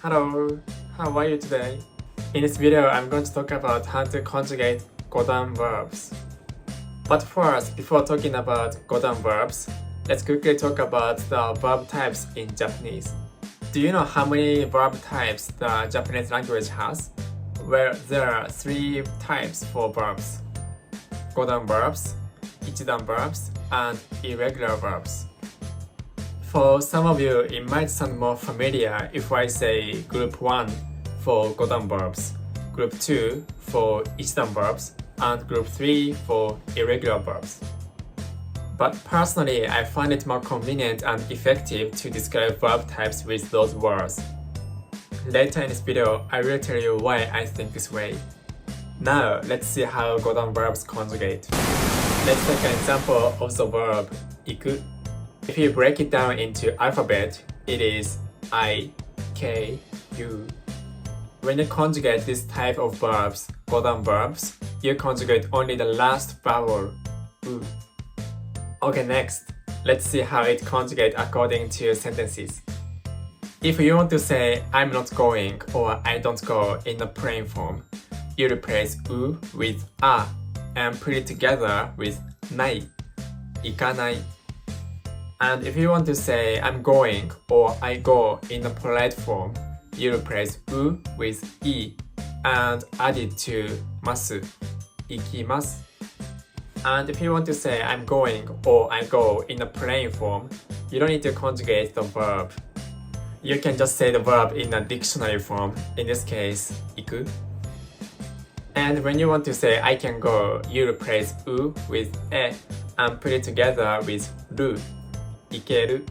Hello, how are you today? In this video, I'm going to talk about how to conjugate GODAN verbs. But first, before talking about GODAN verbs, let's quickly talk about the verb types in Japanese. Do you know how many verb types the Japanese language has? Well, there are 3 types for verbs: GODAN verbs, ichidan verbs, and irregular verbs. For some of you, it might sound more familiar if I say Group 1 for GODAN verbs, Group 2 for ichidan verbs, and Group 3 for irregular verbs. But personally, I find it more convenient and effective to describe verb types with those words. Later in this video, I will tell you why I think this way. Now, let's see how GODAN verbs conjugate. Let's take an example of the verb 行く. If you break it down into alphabet, it is I, K, U. When you conjugate this type of verbs, GODAN verbs, you conjugate only the last vowel, U. Okay, next, let's see how it conjugates according to sentences. If you want to say I'm not going or I don't go in the plain form, you replace U with A and put it together with ない、行かない. And if you want to say I'm going or I go in the polite form, you replace U with E and add it to ます、行きます. And if you want to say I'm going or I go in the plain form, you don't need to conjugate the verb. You can just say the verb in a dictionary form, in this case, 行く. And when you want to say I can go, you replace U with E and put it together with る、行ける.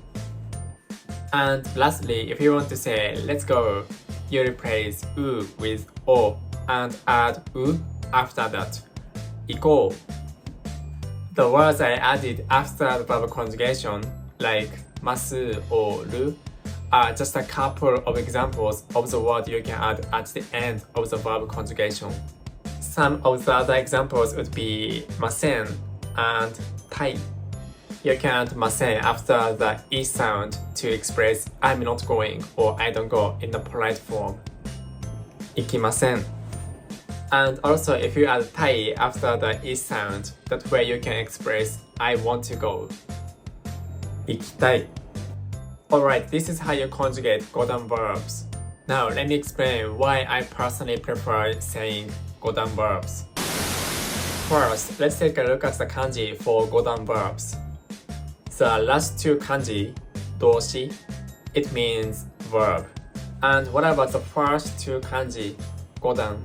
And lastly, if you want to say let's go, you replace U with O and add U after that, 行こう. The words I added after the verb conjugation, like ます or る, are just a couple of examples of the word you can add at the end of the verb conjugation. Some of the other examples would be ません and たい. You can add ません after the E sound to express I'm not going or I don't go in the polite form. 行きません. And also if you add たい after the E sound, that way you can express I want to go. 行きたい. Alright, this is how you conjugate GODAN verbs. Now let me explain why I personally prefer saying GODAN verbs. First, let's take a look at the kanji for GODAN verbs. The last 2 kanji, 動詞, it means verb. And what about the first 2 kanji, GODAN?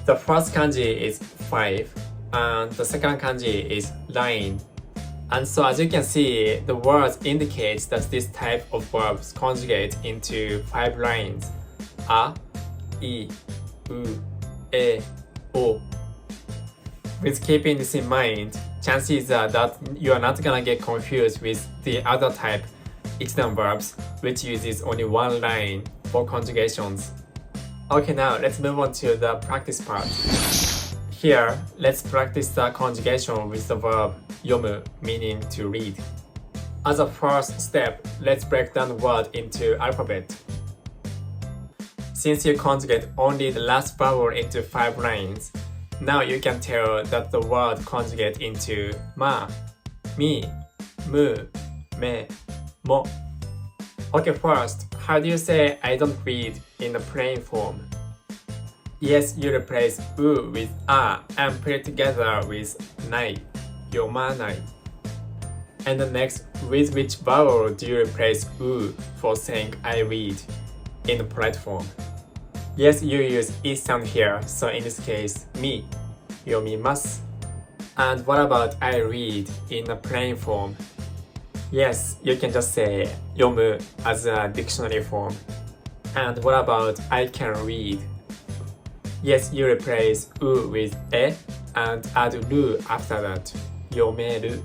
The first kanji is 5, and the second kanji is line. And so as you can see, the words indicate that this type of verbs conjugate into 5 lines. A, I, U, E, O. With keeping this in mind, chances are that you are not gonna get confused with the other type, ichidan verbs, which uses only 1 line for conjugations. Okay, now let's move on to the practice part. Here, let's practice the conjugation with the verb 読む, meaning to read. As a first step, let's break down the word into alphabet. Since you conjugate only the last vowel into 5 lines, now you can tell that the word conjugate into ま, み, む, め, も. Okay, first, how do you say I don't read in the plain form? Yes, you replace U with A and put it together with ない, 読まない. And the next, with which vowel do you replace U for saying I read in the polite form? Yes, you use E sound here, so in this case, み, 読みます. And what about I read in the plain form? Yes, you can just say 読む as a dictionary form. And what about I can read? Yes, you replace U with E and add る after that, 読める.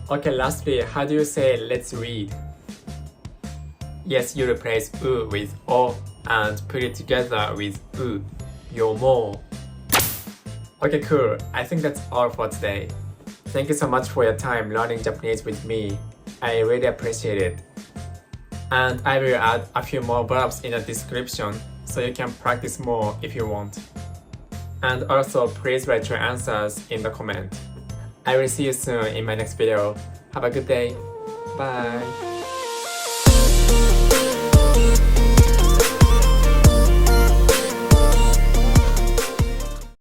Okay, lastly, how do you say let's read? Yes, you replace U with O and put it together with う, 読もう. Okay, cool. I think that's all for today. Thank you so much for your time learning Japanese with me. I really appreciate it. And I will add a few more verbs in the description so you can practice more if you want. And also please write your answers in the comment. I will see you soon in my next video. Have a good day. Bye.